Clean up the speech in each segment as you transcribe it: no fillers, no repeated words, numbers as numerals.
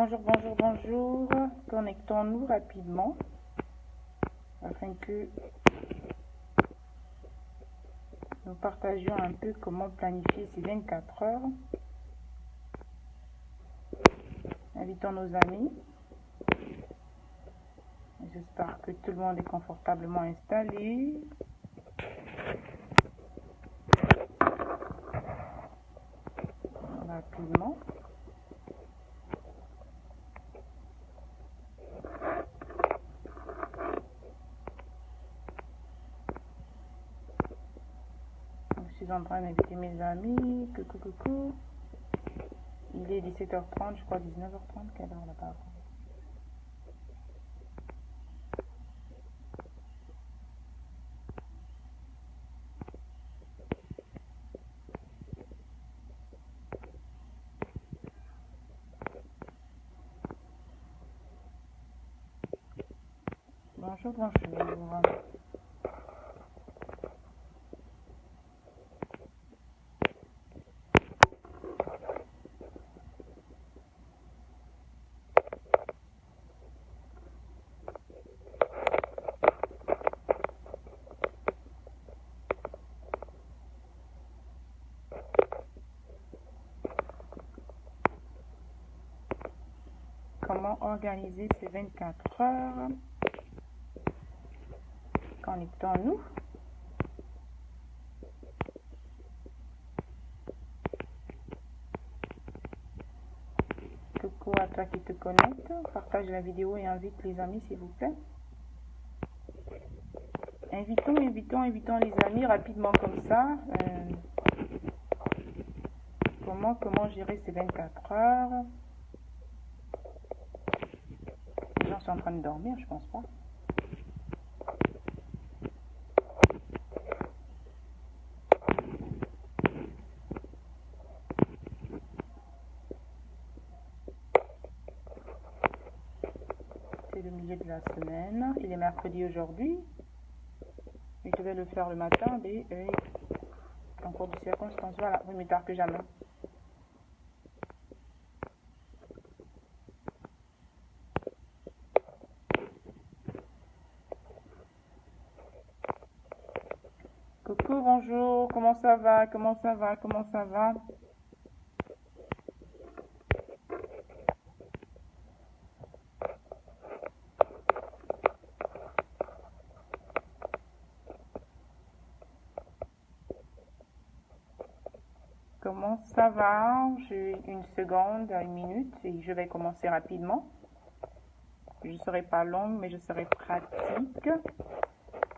Bonjour, bonjour, bonjour. Connectons-nous rapidement afin que nous partagions un peu comment planifier ces 24 heures. Invitons nos amis. J'espère que tout le monde est confortablement installé. Rapidement. Je suis en train d'inviter mes amis. Coucou. Il est 17h30, je crois 19h30. Quelle heure là-bas? Bonjour, bonjour. Comment organiser ces 24 heures? Connectons-nous. Coucou à toi qui te connecte. Partage la vidéo et invite les amis s'il vous plaît. Invitons les amis rapidement comme ça. Comment gérer ces 24 heures? Les gens sont en train de dormir, je pense pas. C'est le milieu de la semaine. Il est mercredi aujourd'hui. Et je vais le faire le matin, mais en cours de circonstances. Voilà, oui, mais tard que jamais. Coucou, bonjour, comment ça va? Comment ça va? J'ai une seconde à une minute et je vais commencer rapidement. Je ne serai pas longue, mais je serai pratique.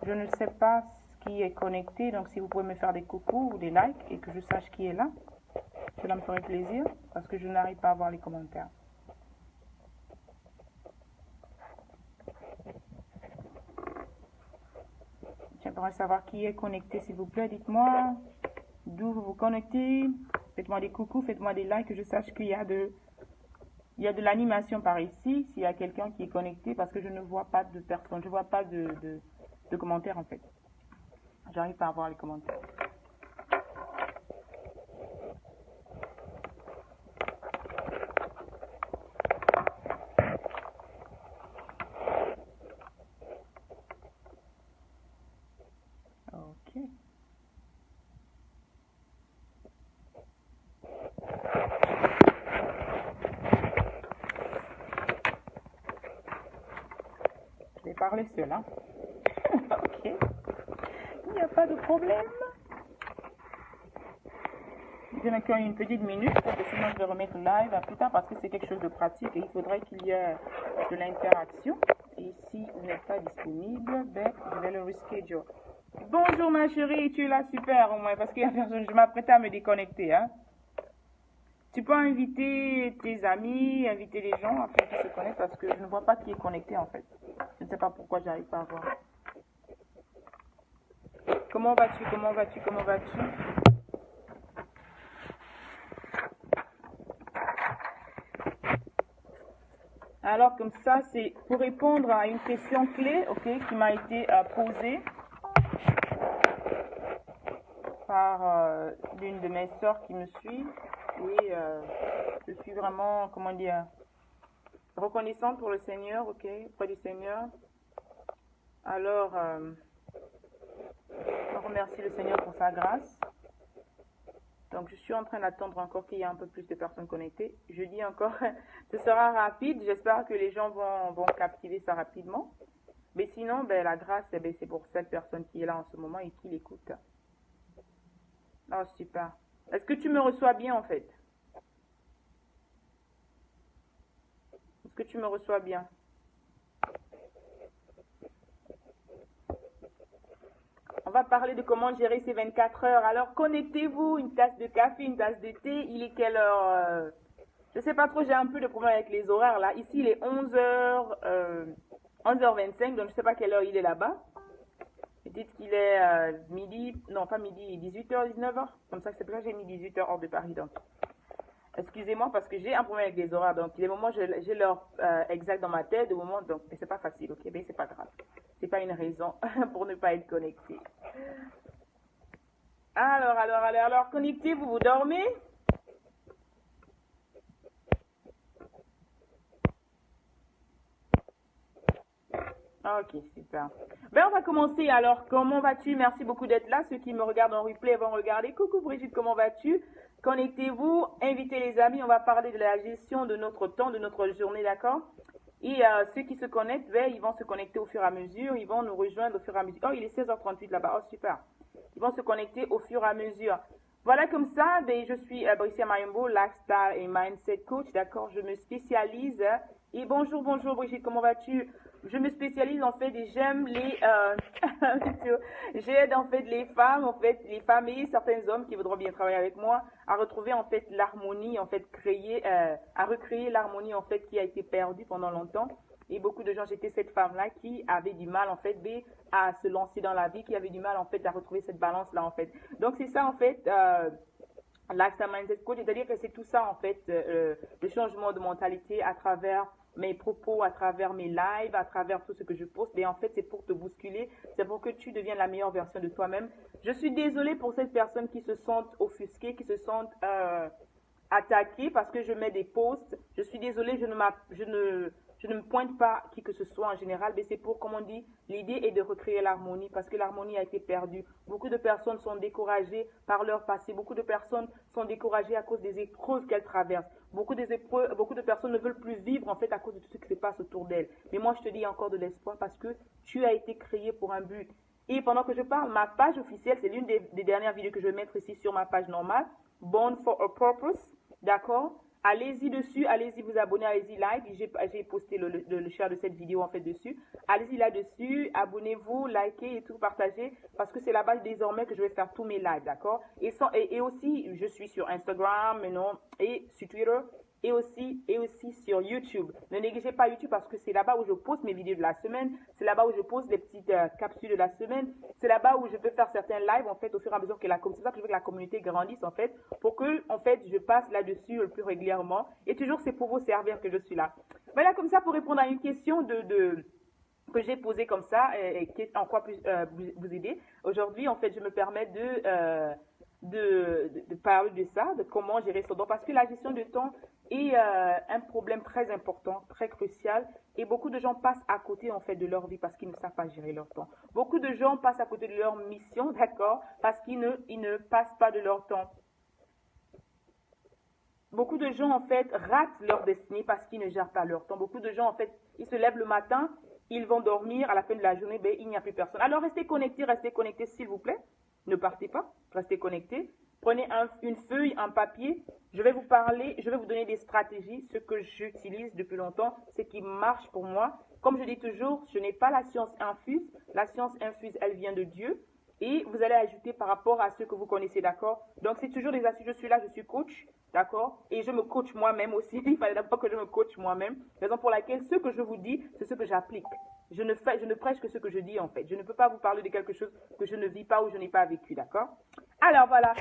Je ne sais pas qui est connecté, donc si vous pouvez me faire des coucous ou des likes et que je sache qui est là, cela me ferait plaisir parce que je n'arrive pas à voir les commentaires. J'aimerais savoir qui est connecté, s'il vous plaît. Dites-moi d'où vous vous connectez. Faites-moi des coucous, faites-moi des likes, que je sache qu'il y a de l'animation par ici, s'il y a quelqu'un qui est connecté, parce que je ne vois pas de personne, je ne vois pas de commentaires en fait. J'arrive pas à voir les commentaires. Ok. Je vais parler seul, hein. Ok. Il n'y a pas de problème. Je n'ai qu'une petite minute, parce que sinon je vais remettre live à plus tard, parce que c'est quelque chose de pratique et il faudrait qu'il y ait de l'interaction. Et si vous n'êtes pas disponible, ben, je vais le reschedule. Bonjour ma chérie, tu es là, super au moins, parce qu'il y a personne, je m'apprêtais à me déconnecter, hein. Tu peux inviter tes amis, inviter les gens afin qu'ils se connectent, parce que je ne vois pas qui est connecté en fait. Je ne sais pas pourquoi j'arrive pas à voir. Comment vas-tu? Alors comme ça, c'est pour répondre à une question clé, ok, qui m'a été posée par l'une de mes sœurs qui me suit. Et je suis vraiment, comment dire, reconnaissante pour le Seigneur, ok, auprès du Seigneur. Alors, on remercie le Seigneur pour sa grâce. Donc, je suis en train d'attendre encore qu'il y ait un peu plus de personnes connectées. Je dis encore, ce sera rapide. J'espère que les gens vont captiver ça rapidement. Mais sinon, ben, la grâce, ben, c'est pour cette personne qui est là en ce moment et qui l'écoute. Oh, super. Est-ce que tu me reçois bien, en fait? Est-ce que tu me reçois bien? On va parler de comment gérer ces 24 heures. Alors, connectez-vous, une tasse de café, une tasse de thé. Il est quelle heure? Je ne sais pas trop, j'ai un peu de problème avec les horaires, là. Ici, il est 11h, 11h25, donc je ne sais pas quelle heure il est là-bas. Dites qu'il est midi, non pas midi, 18h, 19h. Comme ça, c'est pour ça que j'ai mis 18h hors de Paris, donc. Excusez-moi parce que j'ai un problème avec les horaires. Donc, les moments, j'ai l'heure exacte dans ma tête, des moments, donc, mais c'est pas facile, ok? Mais c'est pas grave. C'est pas une raison pour ne pas être connecté. Alors, connectez-vous, vous dormez? Ok, super. Ben, on va commencer alors. Comment vas-tu? Merci beaucoup d'être là. Ceux qui me regardent en replay vont regarder. Coucou Brigitte, comment vas-tu? Connectez-vous, invitez les amis. On va parler de la gestion de notre temps, de notre journée, d'accord? Et ceux qui se connectent, ben, ils vont se connecter au fur et à mesure. Ils vont nous rejoindre au fur et à mesure. Oh, il est 16h38 là-bas. Oh, super. Ils vont se connecter au fur et à mesure. Voilà, comme ça, ben, je suis Bricia Mayombo, lifestyle et mindset coach, d'accord? Je me spécialise. Et bonjour Brigitte, comment vas-tu? Je me spécialise en fait et j'aime les j'aide en fait les femmes et certains hommes qui voudront bien travailler avec moi à retrouver en fait l'harmonie, en fait à recréer l'harmonie en fait qui a été perdue pendant longtemps. Et beaucoup de gens, j'étais cette femme-là qui avait du mal en fait à se lancer dans la vie, qui avait du mal en fait à retrouver cette balance-là en fait. Donc c'est ça en fait lifestyle mindset coach, c'est-à-dire que c'est tout ça en fait, le changement de mentalité à travers mes propos, à travers mes lives, à travers tout ce que je poste. Et en fait, c'est pour te bousculer, c'est pour que tu deviennes la meilleure version de toi-même. Je suis désolée pour cette personne qui se sentent offusquées, qui se sentent attaquées parce que je mets des posts. Je suis désolée, je ne me pointe pas qui que ce soit en général, mais c'est pour, comme on dit, l'idée est de recréer l'harmonie parce que l'harmonie a été perdue. Beaucoup de personnes sont découragées par leur passé. Beaucoup de personnes sont découragées à cause des épreuves qu'elles traversent. Beaucoup de personnes ne veulent plus vivre en fait à cause de tout ce qui se passe autour d'elles. Mais moi, je te dis encore de l'espoir parce que tu as été créé pour un but. Et pendant que je parle, ma page officielle, c'est l'une des dernières vidéos que je vais mettre ici sur ma page normale, Born for a Purpose, d'accord? Allez-y dessus, allez-y vous abonner, allez-y like. J'ai posté le share de cette vidéo en fait dessus. Allez-y là-dessus, abonnez-vous, likez et tout, partagez. Parce que c'est là-bas désormais que je vais faire tous mes lives, d'accord? Et aussi, je suis sur Instagram, et sur Twitter. Et aussi sur YouTube. Ne négligez pas YouTube parce que c'est là-bas où je poste mes vidéos de la semaine. C'est là-bas où je poste les petites capsules de la semaine. C'est là-bas où je peux faire certains lives en fait au fur et à mesure que c'est ça que je veux que la communauté grandisse en fait pour que en fait je passe là-dessus le plus régulièrement. Et toujours c'est pour vous servir que je suis là. Voilà, comme ça pour répondre à une question que j'ai posée comme ça et en quoi puis vous aider. Aujourd'hui en fait je me permets de parler de ça, de comment gérer son temps parce que la gestion de temps est un problème très important, très crucial et beaucoup de gens passent à côté en fait de leur vie parce qu'ils ne savent pas gérer leur temps. Beaucoup de gens passent à côté de leur mission, d'accord, parce qu'ils ne passent pas de leur temps. Beaucoup de gens en fait ratent leur destinée parce qu'ils ne gèrent pas leur temps. Beaucoup de gens en fait, ils se lèvent le matin, ils vont dormir, à la fin de la journée, ben, il n'y a plus personne. Alors restez connectés s'il vous plaît. Ne partez pas, restez connectés. Prenez une feuille, un papier. Je vais vous parler, je vais vous donner des stratégies, ce que j'utilise depuis longtemps, ce qui marche pour moi. Comme je dis toujours, je n'ai pas la science infuse. La science infuse, elle vient de Dieu. Et vous allez ajouter par rapport à ce que vous connaissez, d'accord? Donc, c'est toujours des astuces. Je suis là, je suis coach, d'accord? Et je me coach moi-même aussi. Il fallait d'abord que je me coach moi-même. Raison pour laquelle ce que je vous dis, c'est ce que j'applique. Je ne prêche que ce que je dis, en fait. Je ne peux pas vous parler de quelque chose que je ne vis pas ou je n'ai pas vécu, d'accord? Alors, voilà.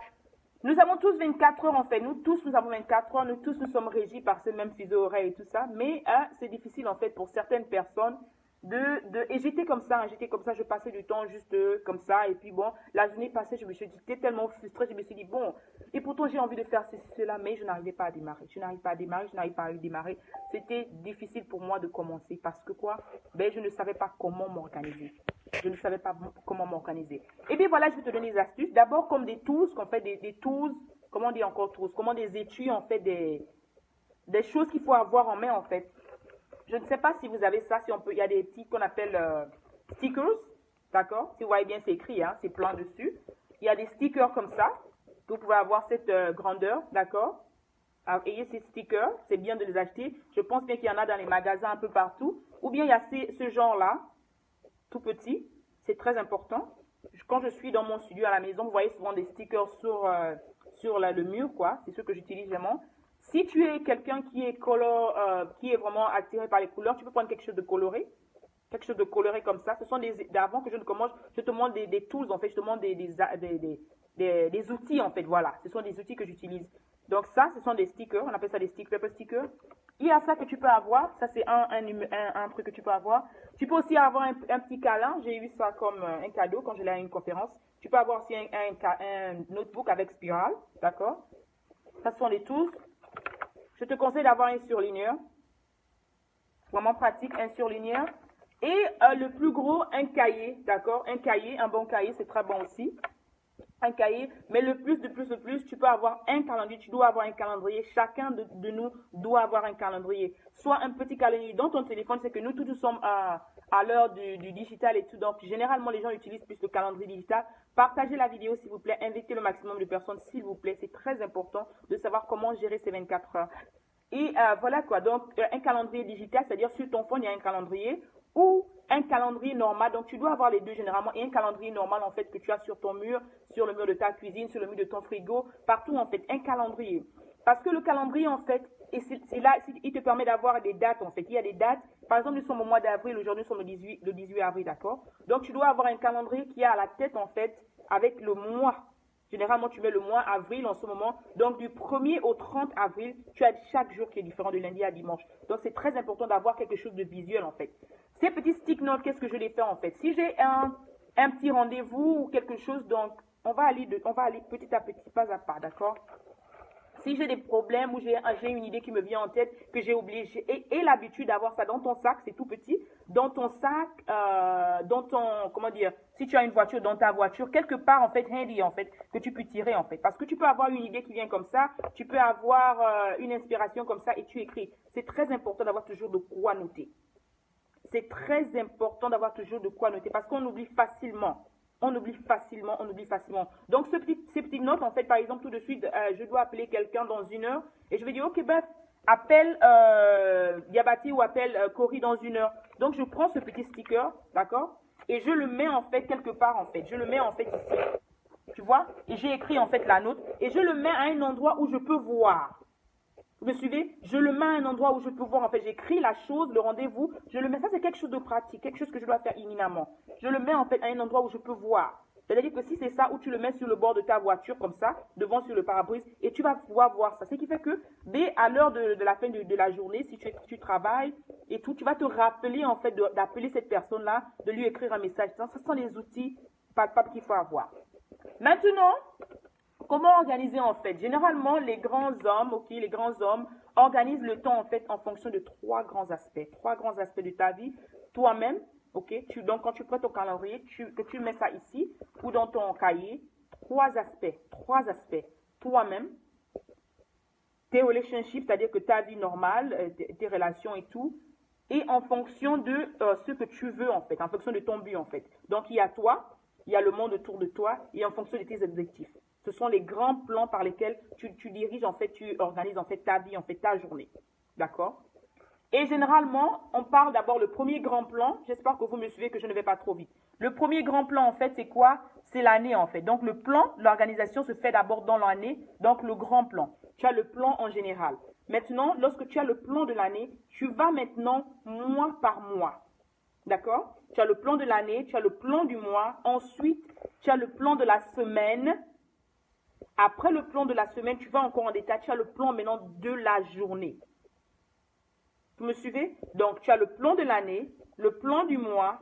Nous avons tous 24 heures, en fait. Nous avons 24 heures. Nous sommes régis par ce même fuseau horaire et tout ça. Mais c'est difficile, en fait, pour certaines personnes Et j'étais comme ça, hein, je passais du temps juste comme ça, et puis bon, la journée passée, j'étais tellement frustrée, je me suis dit, bon, et pourtant j'ai envie de faire ceci, cela, mais je n'arrivais pas à démarrer, je n'arrive pas à démarrer, je n'arrive pas à démarrer. C'était difficile pour moi de commencer, parce que quoi, ben, je ne savais pas comment m'organiser. Je ne savais pas comment m'organiser. Et bien voilà, je vais te donner des astuces. D'abord, comme des tools, qu'on fait des tools, comment on dit encore tools, comment des étuis, en fait, des choses qu'il faut avoir en main, en fait. Je ne sais pas si vous avez ça, si on peut, il y a des petits qu'on appelle stickers, d'accord? Si vous voyez bien, c'est écrit, hein, c'est plein dessus. Il y a des stickers comme ça, que vous pouvez avoir cette grandeur, d'accord? Ayez ces stickers, c'est bien de les acheter. Je pense bien qu'il y en a dans les magasins un peu partout. Ou bien il y a ce genre-là, tout petit, c'est très important. Quand je suis dans mon studio à la maison, vous voyez souvent des stickers sur le mur, quoi. C'est ce que j'utilise vraiment. Si tu es quelqu'un qui est vraiment attiré par les couleurs, tu peux prendre quelque chose de coloré. Quelque chose de coloré comme ça. Ce sont avant que je ne commence, je te montre des tools, en fait. Je te montre des outils, en fait. Voilà. Ce sont des outils que j'utilise. Donc ça, ce sont des stickers. On appelle ça des paper stickers. Il y a ça que tu peux avoir. Ça, c'est un truc que tu peux avoir. Tu peux aussi avoir un petit câlin. J'ai eu ça comme un cadeau quand je l'ai à une conférence. Tu peux avoir aussi un notebook avec spirale. D'accord? Ça, ce sont les tools. Je te conseille d'avoir un surligneur. Vraiment pratique, un surligneur. Et le plus gros, un cahier. D'accord? Un cahier, un bon cahier, c'est très bon aussi. Un cahier, mais le plus, tu peux avoir un calendrier, tu dois avoir un calendrier, chacun de nous doit avoir un calendrier, soit un petit calendrier dans ton téléphone, c'est que nous sommes à l'heure du digital et tout, donc généralement les gens utilisent plus le calendrier digital. Partagez la vidéo s'il vous plaît, invitez le maximum de personnes s'il vous plaît, c'est très important de savoir comment gérer ces 24 heures. Et voilà quoi, donc un calendrier digital, c'est-à-dire sur ton phone il y a un calendrier, ou un calendrier normal, donc tu dois avoir les deux généralement, et un calendrier normal en fait que tu as sur ton mur, sur le mur de ta cuisine, sur le mur de ton frigo, partout en fait, un calendrier. Parce que le calendrier en fait, et c'est là, il te permet d'avoir des dates en fait, il y a des dates, par exemple nous sommes au mois d'avril, aujourd'hui nous sommes le 18 avril, d'accord? Donc tu dois avoir un calendrier qui a à la tête en fait, avec le mois. Généralement, tu mets le mois avril en ce moment. Donc, du 1er au 30 avril, tu as chaque jour qui est différent de lundi à dimanche. Donc, c'est très important d'avoir quelque chose de visuel, en fait. Ces petits stick notes, qu'est-ce que je les fais, en fait? Si j'ai un petit rendez-vous ou quelque chose, donc, on va aller petit à petit, pas à pas, d'accord? Si j'ai des problèmes ou j'ai une idée qui me vient en tête, que j'ai oublié, et l'habitude d'avoir ça dans ton sac, c'est tout petit, dans ton sac, comment dire, si tu as une voiture, dans ta voiture, quelque part, en fait, handy, en fait, que tu peux tirer, en fait. Parce que tu peux avoir une idée qui vient comme ça, tu peux avoir une inspiration comme ça, et tu écris. C'est très important d'avoir toujours de quoi noter. C'est très important d'avoir toujours de quoi noter, parce qu'on oublie facilement. On oublie facilement. Donc, ces petites notes, en fait, par exemple, tout de suite, je dois appeler quelqu'un dans 1 heure et je vais dire, ok, ben, appelle Diabati ou appelle Cory dans 1 heure. Donc, je prends ce petit sticker, d'accord, et je le mets, en fait, quelque part, en fait. Je le mets, en fait, ici. Tu vois? Et j'ai écrit, en fait, la note et je le mets à un endroit où je peux voir. Vous me suivez? Je le mets à un endroit où je peux voir. En fait, j'écris la chose, le rendez-vous. Je le mets. Ça, c'est quelque chose de pratique, quelque chose que je dois faire imminemment. Je le mets en fait à un endroit où je peux voir. C'est-à-dire que si c'est ça, où tu le mets sur le bord de ta voiture, comme ça, devant sur le pare-brise, et tu vas pouvoir voir ça. Ce qui fait que, dès à l'heure de la fin de la journée, si tu travailles et tout, tu vas te rappeler en fait d'appeler cette personne-là, de lui écrire un message. Ça, ce sont les outils palpables qu'il faut avoir. Maintenant, comment organiser en fait? Généralement, les grands hommes organisent le temps en fait en fonction de 3 grands aspects. 3 grands aspects de ta vie. Toi-même, ok? Donc, quand tu prends ton calendrier, que tu mets ça ici ou dans ton cahier, 3 aspects. 3 aspects. Toi-même, tes relationships, c'est-à-dire que ta vie normale, tes relations et tout, et en fonction de ce que tu veux en fait, en fonction de ton but en fait. Donc, il y a toi, il y a le monde autour de toi et en fonction de tes objectifs. Ce sont les grands plans par lesquels tu diriges, en fait, tu organises, en fait, ta vie, en fait, ta journée. D'accord? Et généralement, on parle d'abord le premier grand plan. J'espère que vous me suivez, que je ne vais pas trop vite. Le premier grand plan, en fait, c'est quoi? C'est l'année, en fait. Donc, le plan, l'organisation se fait d'abord dans l'année. Donc, le grand plan. Tu as le plan en général. Maintenant, lorsque tu as le plan de l'année, tu vas maintenant mois par mois. D'accord? Tu as le plan de l'année, tu as le plan du mois. Ensuite, tu as le plan de la semaine. Après le plan de la semaine, tu vas encore en détail, tu as le plan maintenant de la journée. Vous me suivez? Donc, tu as le plan de l'année, le plan du mois,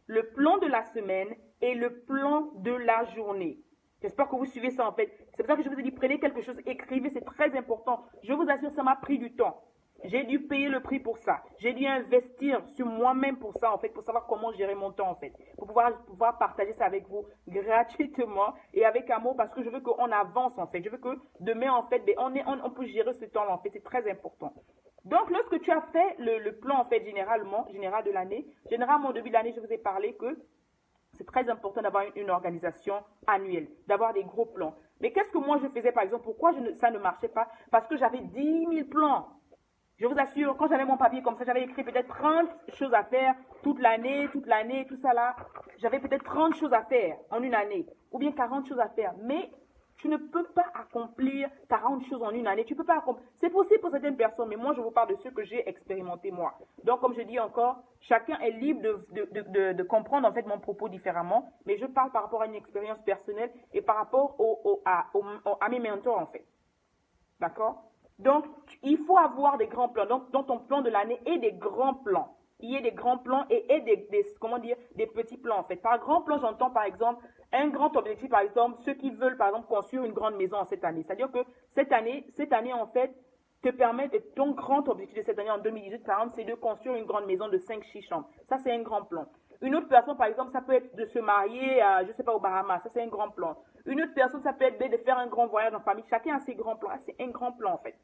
le plan de la semaine et le plan de la journée. J'espère que vous suivez ça en fait. C'est pour ça que je vous ai dit, prenez quelque chose, écrivez, c'est très important. Je vous assure, ça m'a pris du temps. J'ai dû payer le prix pour ça. J'ai dû investir sur moi-même pour ça, en fait, pour savoir comment gérer mon temps, en fait. Pour pouvoir partager ça avec vous gratuitement et avec amour parce que je veux qu'on avance, en fait. Je veux que demain, en fait, on peut gérer ce temps-là, en fait. C'est très important. Donc, lorsque tu as fait le plan, en fait, général de l'année, généralement, au début de l'année, je vous ai parlé que c'est très important d'avoir une organisation annuelle, d'avoir des gros plans. Mais qu'est-ce que moi je faisais, par exemple, pourquoi ça ne marchait pas? Parce que j'avais 10 000 plans. Je vous assure, quand j'avais mon papier comme ça, j'avais écrit peut-être 30 choses à faire toute l'année, tout ça là. J'avais peut-être 30 choses à faire en une année, ou bien 40 choses à faire. Mais tu ne peux pas accomplir 40 choses en une année. Tu peux pas accomplir. C'est possible pour certaines personnes, mais moi, je vous parle de ce que j'ai expérimenté moi. Donc, comme je dis encore, chacun est libre de comprendre en fait mon propos différemment, mais je parle par rapport à une expérience personnelle et par rapport à mes mentors en fait. D'accord? Donc, il faut avoir des grands plans. Donc, dans ton plan de l'année et des grands plans. Il y a des grands plans et des petits plans en fait. Par grand plan, j'entends par exemple un grand objectif, par exemple, ceux qui veulent par exemple construire une grande maison en cette année. C'est-à-dire que cette année en fait, te permet de ton grand objectif de cette année en 2018, par exemple, c'est de construire une grande maison de 5-6 chambres. Ça, c'est un grand plan. Une autre personne, par exemple, ça peut être de se marier, je sais pas, aux Bahamas. Ça, c'est un grand plan. Une autre personne, ça peut être de faire un grand voyage en famille. Chacun a ses grands plans. C'est un grand plan, en fait.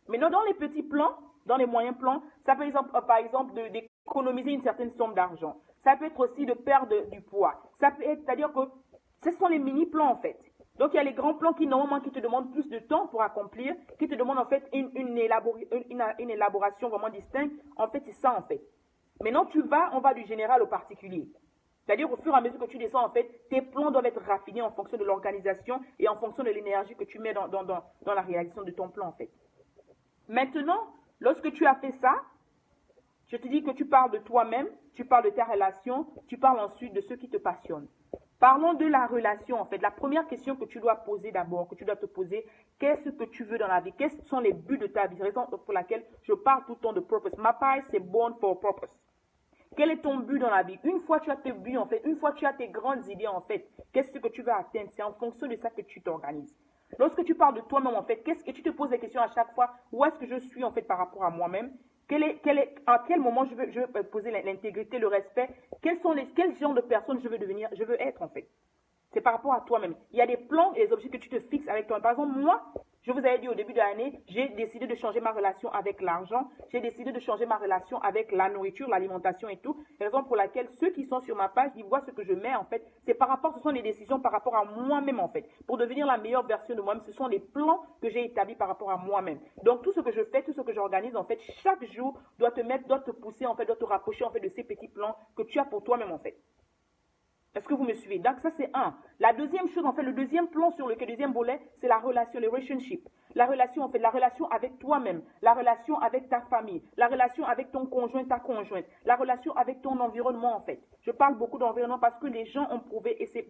Mais non, dans les petits plans, dans les moyens plans, ça peut être, par exemple, d'économiser une certaine somme d'argent. Ça peut être aussi de perdre du poids. Ça peut être, c'est-à-dire que ce sont les mini-plans, en fait. Donc, il y a les grands plans qui, normalement, qui te demandent plus de temps pour accomplir, qui te demandent, en fait, une élaboration vraiment distincte. En fait, c'est ça, en fait. Maintenant, on va du général au particulier. C'est-à-dire, au fur et à mesure que tu descends, en fait, tes plans doivent être raffinés en fonction de l'organisation et en fonction de l'énergie que tu mets dans la réalisation de ton plan, en fait. Maintenant, lorsque tu as fait ça, je te dis que tu parles de toi-même, tu parles de ta relation, tu parles ensuite de ce qui te passionne. Parlons de la relation, en fait. La première question que tu dois poser d'abord, que tu dois te poser, qu'est-ce que tu veux dans la vie? Quels sont les buts de ta vie? C'est la raison pour laquelle je parle tout le temps de purpose. Ma page, c'est born for a purpose. Quel est ton but dans la vie? Une fois tu as tes buts, en fait, une fois tu as tes grandes idées, en fait, qu'est-ce que tu veux atteindre? C'est en fonction de ça que tu t'organises. Lorsque tu parles de toi-même, en fait, qu'est-ce que tu te poses des questions à chaque fois? Où est-ce que je suis, en fait, par rapport à moi-même? À quel moment je veux poser l'intégrité, le respect? Quel genre de personne je veux être, en fait? C'est par rapport à toi-même. Il y a des plans et des objectifs que tu te fixes avec toi. Par exemple, moi, je vous avais dit au début de l'année, j'ai décidé de changer ma relation avec l'argent. J'ai décidé de changer ma relation avec la nourriture, l'alimentation et tout. La raison pour laquelle ceux qui sont sur ma page, ils voient ce que je mets en fait. Ce sont des décisions par rapport à moi-même en fait. Pour devenir la meilleure version de moi-même, ce sont les plans que j'ai établis par rapport à moi-même. Donc tout ce que je fais, tout ce que j'organise en fait, chaque jour doit te pousser en fait, doit te rapprocher en fait de ces petits plans que tu as pour toi-même en fait. Est-ce que vous me suivez? Donc ça c'est un. La deuxième chose, en fait, le deuxième plan sur le deuxième volet, c'est la relation, le relationship. La relation, en fait, la relation avec toi-même, la relation avec ta famille, la relation avec ton conjoint, ta conjointe, la relation avec ton environnement, en fait. Je parle beaucoup d'environnement parce que les gens ont prouvé, et c'est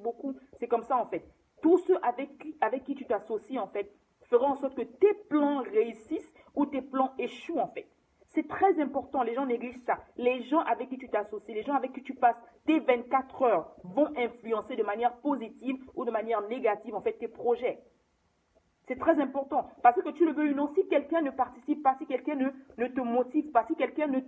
comme ça, en fait. Tous ceux avec qui tu t'associes, en fait, feront en sorte que tes plans réussissent ou tes plans échouent, en fait. C'est très important, les gens négligent ça. Les gens avec qui tu t'associes, les gens avec qui tu passes tes 24 heures vont influencer de manière positive ou de manière négative en fait tes projets. C'est très important parce que tu le veux ou non, si quelqu'un ne participe pas, si quelqu'un ne te motive pas, si quelqu'un ne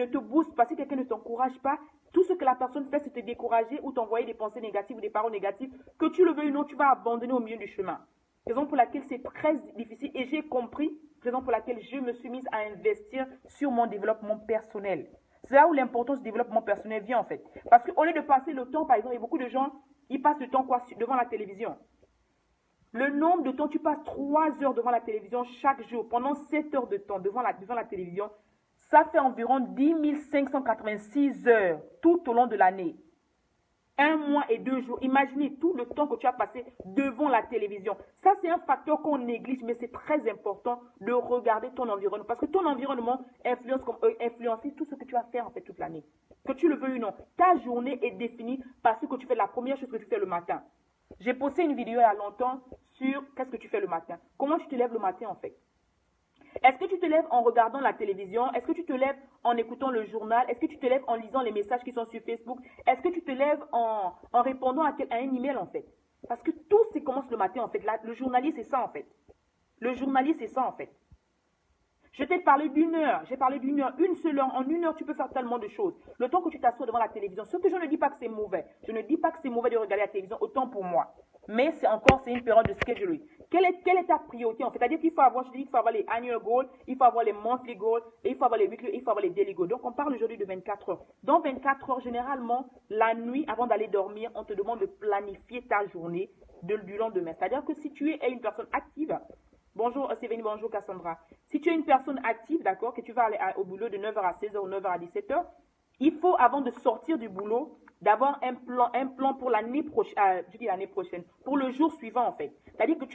te booste pas, si quelqu'un ne t'encourage pas, tout ce que la personne fait c'est te décourager ou t'envoyer des pensées négatives ou des paroles négatives, que tu le veux ou non, tu vas abandonner au milieu du chemin. Raison pour laquelle c'est très difficile et j'ai compris, raison pour laquelle je me suis mise à investir sur mon développement personnel. C'est là où l'importance du développement personnel vient en fait. Parce qu'au lieu de passer le temps, par exemple, il y a beaucoup de gens, ils passent le temps devant la télévision. Le nombre de temps, tu passes 3 heures devant la télévision chaque jour, pendant 7 heures de temps devant la télévision, ça fait environ 10 586 heures tout au long de l'année. 1 mois et 2 jours. Imaginez tout le temps que tu as passé devant la télévision. Ça, c'est un facteur qu'on néglige, mais c'est très important de regarder ton environnement. Parce que ton environnement influence tout ce que tu vas faire en fait toute l'année. Que tu le veux ou non. Ta journée est définie par ce que tu fais, la première chose que tu fais le matin. J'ai posté une vidéo il y a longtemps sur qu'est-ce que tu fais le matin. Comment tu te lèves le matin en fait. Est-ce que tu te lèves en regardant la télévision? Est-ce que tu te lèves en écoutant le journal? Est-ce que tu te lèves en lisant les messages qui sont sur Facebook? Est-ce que tu te lèves en répondant à un email en fait? Parce que tout se commence le matin en fait. Le journalier, c'est ça en fait. Le journalier, c'est ça en fait. Je t'ai parlé d'une heure, j'ai parlé d'une heure, une seule heure. En une heure, tu peux faire tellement de choses. Le temps que tu t'assois devant la télévision, ce que je ne dis pas que c'est mauvais. Je ne dis pas que c'est mauvais de regarder la télévision, autant pour moi. Mais c'est une période de scheduling. Quelle est ta priorité en fait? C'est-à-dire qu'il faut avoir, je dis qu'il faut avoir les annual goals, il faut avoir les monthly goals, et il faut avoir les weekly, il faut avoir les daily goals. Donc on parle aujourd'hui de 24 heures. Dans 24 heures, généralement, la nuit, avant d'aller dormir, on te demande de planifier ta journée du lendemain. C'est-à-dire que si tu es une personne active, bonjour Sévénie, bonjour Cassandra. Si tu es une personne active, d'accord, que tu vas aller au boulot de 9h à 16h ou 9h à 17h, il faut, avant de sortir du boulot, d'avoir un plan pour l'année prochaine, pour le jour suivant en fait. C'est-à-dire que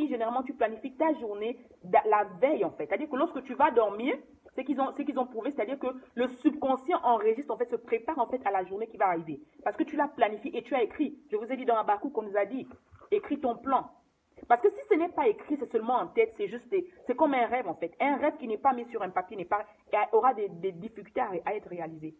généralement tu planifies ta journée la veille en fait. C'est-à-dire que lorsque tu vas dormir, ce qu'ils ont prouvé, c'est-à-dire que le subconscient enregistre en fait, se prépare en fait à la journée qui va arriver. Parce que tu l'as planifié et tu as écrit. Je vous ai dit dans Habakkuk qu'on nous a dit, écris ton plan. Parce que si ce n'est pas écrit, c'est seulement en tête, c'est comme un rêve en fait. Un rêve qui n'est pas mis sur un papier aura des difficultés à être réalisé.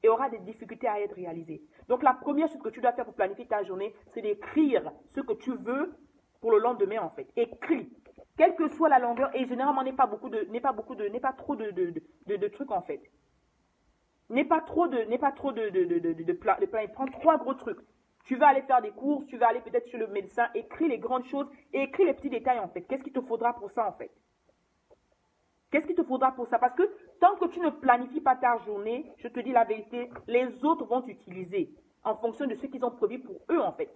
Et aura des difficultés à être réalisé. Donc la première chose que tu dois faire pour planifier ta journée, c'est d'écrire ce que tu veux pour le lendemain en fait. Écris. Quelle que soit la longueur, et généralement n'est pas trop de trucs en fait. N'est pas trop de plans. Prends 3 gros trucs. Tu vas aller faire des courses, tu vas aller peut-être chez le médecin, écris les grandes choses et écris les petits détails en fait. Qu'est-ce qu'il te faudra pour ça en fait? Qu'est-ce qu'il te faudra pour ça? Parce que tant que tu ne planifies pas ta journée, je te dis la vérité, les autres vont t'utiliser en fonction de ce qu'ils ont prévu pour eux en fait.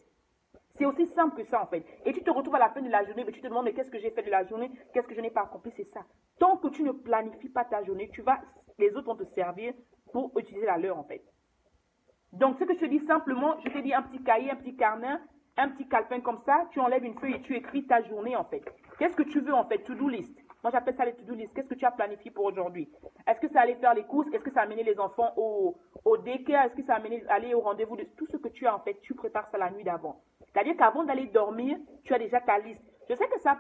C'est aussi simple que ça en fait. Et tu te retrouves à la fin de la journée, mais tu te demandes mais qu'est-ce que j'ai fait de la journée, qu'est-ce que je n'ai pas accompli, c'est ça. Tant que tu ne planifies pas ta journée, les autres vont te servir pour utiliser la leur en fait. Donc ce que je te dis simplement, je te dis un petit cahier, un petit carnet, un petit calepin comme ça, tu enlèves une feuille et tu écris ta journée en fait. Qu'est-ce que tu veux en fait, to-do list. Moi, j'appelle ça les to-do list. Qu'est-ce que tu as planifié pour aujourd'hui? Est-ce que c'est aller faire les courses? Est-ce que ça a amené les enfants au daycare? Est-ce que ça a amené aller au rendez-vous de tout ce que tu as en fait? Tu prépares ça la nuit d'avant. C'est-à-dire qu'avant d'aller dormir, tu as déjà ta liste. Je sais que ça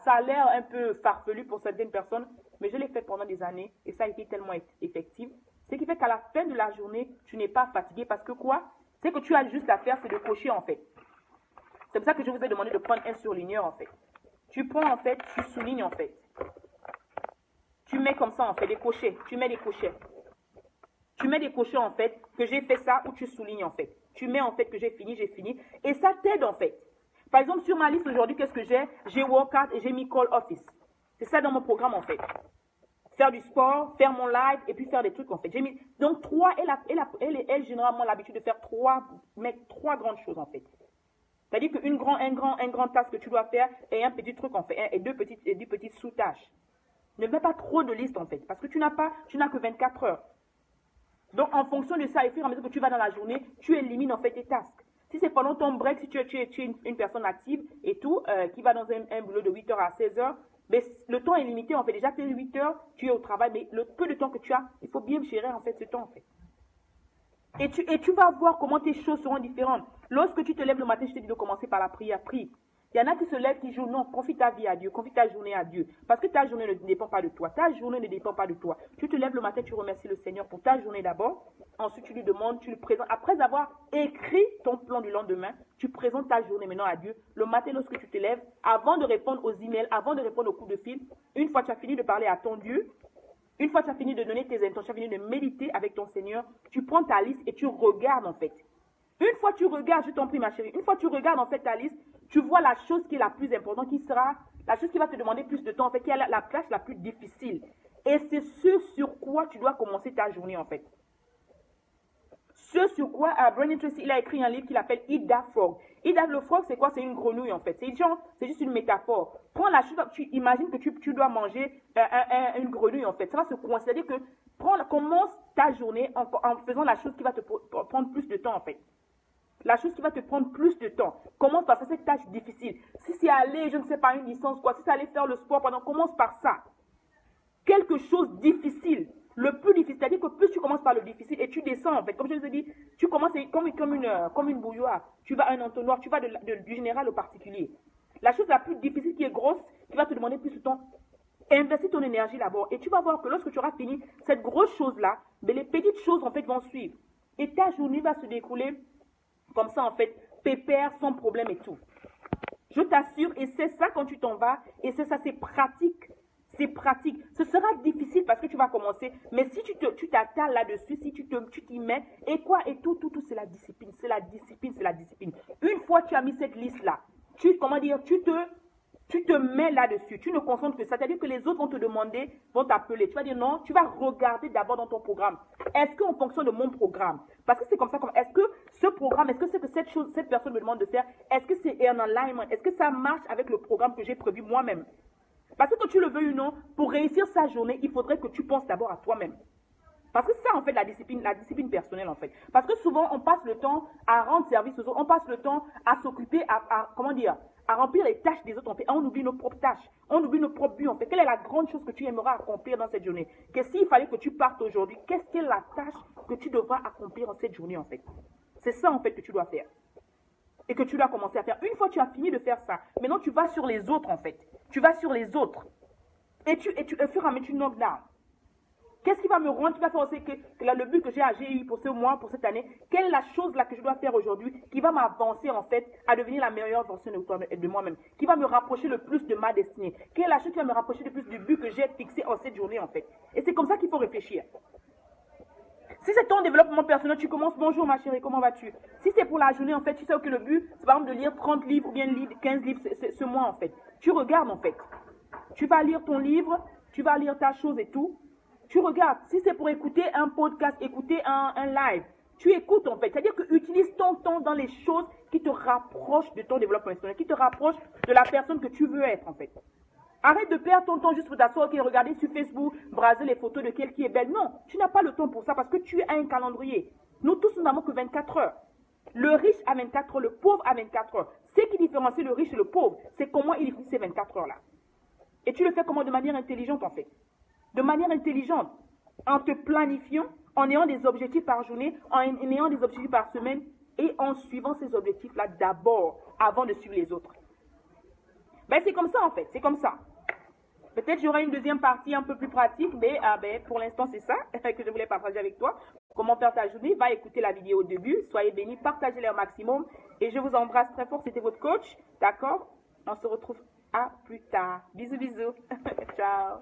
a l'air un peu farfelu pour certaines personnes, mais je l'ai fait pendant des années et ça a été tellement effectif. Ce qui fait qu'à la fin de la journée, tu n'es pas fatigué parce que quoi? Ce que tu as juste à faire, c'est de cocher en fait. C'est pour ça que je vous ai demandé de prendre un surligneur en fait. Tu prends en fait, tu soulignes en fait. Tu mets comme ça en fait des cochets. Tu mets des cochets. Tu mets des cochets en fait que j'ai fait ça ou tu soulignes en fait. Tu mets en fait que j'ai fini. Et ça t'aide en fait. Par exemple, sur ma liste aujourd'hui, qu'est-ce que j'ai? J'ai workout et j'ai mis call office. C'est ça dans mon programme en fait. Faire du sport, faire mon live et puis faire des trucs en fait. Donc 3, elle généralement l'habitude de faire mettre 3 grandes choses en fait. C'est-à-dire qu'un grand task que tu dois faire et un petit truc en fait, et deux petites sous-tâches. Ne mets pas trop de listes en fait, parce que tu n'as que 24 heures. Donc en fonction de ça, et fur et à mesure que tu vas dans la journée, tu élimines en fait tes tasks. Si c'est pendant ton break, si tu es une personne active et tout, qui va dans un boulot de 8h à 16h, mais le temps est limité en fait. Déjà tu es 8h, tu es au travail, mais le peu de temps que tu as, il faut bien gérer en fait ce temps en fait. Et tu vas voir comment tes choses seront différentes. Lorsque tu te lèves le matin, je te dis de commencer par la prière, prie. Il y en a qui se lèvent, qui jouent, non, confie ta vie à Dieu, confie ta journée à Dieu. Parce que ta journée ne dépend pas de toi. Ta journée ne dépend pas de toi. Tu te lèves le matin, tu remercies le Seigneur pour ta journée d'abord. Ensuite, tu lui demandes, tu lui présentes. Après avoir écrit ton plan du lendemain, tu présentes ta journée maintenant à Dieu. Le matin, lorsque tu te lèves, avant de répondre aux emails, avant de répondre aux coups de fil, une fois que tu as fini de parler à ton Dieu, une fois que tu as fini de donner tes intentions, tu as fini de méditer avec ton Seigneur, tu prends ta liste et tu regardes en fait. Une fois que tu regardes, je t'en prie ma chérie, une fois que tu regardes en fait ta liste, tu vois la chose qui est la plus importante, qui sera la chose qui va te demander plus de temps, en fait, qui est la tâche la plus difficile. Et c'est ce sur quoi tu dois commencer ta journée en fait. Ce sur quoi Brandon Tracy, il a écrit un livre qu'il appelle Eat That Frog. Eat That le frog, c'est quoi? C'est une grenouille en fait. C'est juste une métaphore. Prends la chose, tu imagines que tu dois manger une grenouille en fait. Ça va se coincer. C'est-à-dire que commence ta journée en faisant la chose qui va te prendre plus de temps en fait. La chose qui va te prendre plus de temps. Commence par cette tâche difficile. Si c'est aller, je ne sais pas, une licence, quoi. Si c'est aller faire le sport, commence par ça. Quelque chose de difficile. Le plus difficile, c'est-à-dire que plus tu commences par le difficile et tu descends en fait. Comme je vous ai dit, tu commences comme une bouilloire. Tu vas à un entonnoir, tu vas du général au particulier. La chose la plus difficile qui est grosse, qui va te demander plus de temps, Investis ton énergie d'abord et tu vas voir que lorsque tu auras fini cette grosse chose-là, ben, les petites choses en fait vont suivre. Et ta journée va se découler comme ça en fait, pépère, sans problème et tout. Je t'assure, et c'est ça quand tu t'en vas, et c'est ça, c'est pratique. C'est pratique. Ce sera difficile parce que tu vas commencer, mais si tu t'attales là-dessus, si tu t'y mets, et quoi, et tout, c'est la discipline, c'est la discipline, c'est la discipline. Une fois tu as mis cette liste-là, tu te mets là-dessus, tu ne concentres que ça, c'est-à-dire que les autres vont te demander, vont t'appeler, tu vas dire non, tu vas regarder d'abord dans ton programme. Est-ce qu'en fonction de mon programme, parce que c'est comme ça, est-ce que ce programme, est-ce que c'est que cette personne me demande de faire, est-ce que c'est un alignment, est-ce que ça marche avec le programme que j'ai prévu moi-même? Parce que tu le veux ou non, pour réussir sa journée, il faudrait que tu penses d'abord à toi-même. Parce que c'est ça, en fait, la discipline personnelle, en fait. Parce que souvent, on passe le temps à rendre service aux autres, on passe le temps à s'occuper, comment dire, à remplir les tâches des autres, en fait. Et on oublie nos propres tâches, on oublie nos propres buts, en fait. Quelle est la grande chose que tu aimerais accomplir dans cette journée? Que s'il fallait que tu partes aujourd'hui, qu'est-ce qu'est la tâche que tu devras accomplir en cette journée, en fait? C'est ça, en fait, que tu dois faire. Et que tu dois commencer à faire. Une fois que tu as fini de faire ça, maintenant tu vas sur les autres, en fait. Tu vas sur les autres. Et au fur et à mesure, tu knock down. Qu'est-ce qui va me rendre, qui va faire aussi que le but que j'ai eu pour ce mois, pour cette année, quelle est la chose là que je dois faire aujourd'hui qui va m'avancer en fait à devenir la meilleure version de moi-même, qui va me rapprocher le plus de ma destinée, quelle est la chose qui va me rapprocher le plus du but que j'ai fixé en cette journée en fait. Et c'est comme ça qu'il faut réfléchir. Si c'est ton développement personnel, tu commences, bonjour ma chérie, comment vas-tu? Si c'est pour la journée, en fait, tu sais que le but, c'est par exemple de lire 30 livres ou bien 15 livres ce mois, en fait. Tu regardes, en fait. Tu vas lire ton livre, tu vas lire ta chose et tout. Tu regardes. Si c'est pour écouter un podcast, écouter un live, tu écoutes, en fait. C'est-à-dire que utilise ton temps dans les choses qui te rapprochent de ton développement personnel, qui te rapprochent de la personne que tu veux être, en fait. Arrête de perdre ton temps juste pour t'asseoir et regarder sur Facebook, braser les photos de quelqu'un qui est belle. Non, tu n'as pas le temps pour ça parce que tu as un calendrier. Nous tous, nous n'avons que 24 heures. Le riche a 24 heures, le pauvre a 24 heures. Ce qui différencie le riche et le pauvre, c'est comment il utilise ces 24 heures-là. Et tu le fais comment? De manière intelligente, en fait. De manière intelligente. En te planifiant, en ayant des objectifs par journée, en ayant des objectifs par semaine et en suivant ces objectifs-là d'abord, avant de suivre les autres. Ben, c'est comme ça, en fait. C'est comme ça. Peut-être j'aurai une deuxième partie un peu plus pratique, mais pour l'instant, c'est ça que je voulais partager avec toi. Comment faire ta journée? Va écouter la vidéo au début. Soyez bénis, partagez-la au maximum. Et je vous embrasse très fort. C'était votre coach. D'accord? On se retrouve à plus tard. Bisous, bisous. Ciao.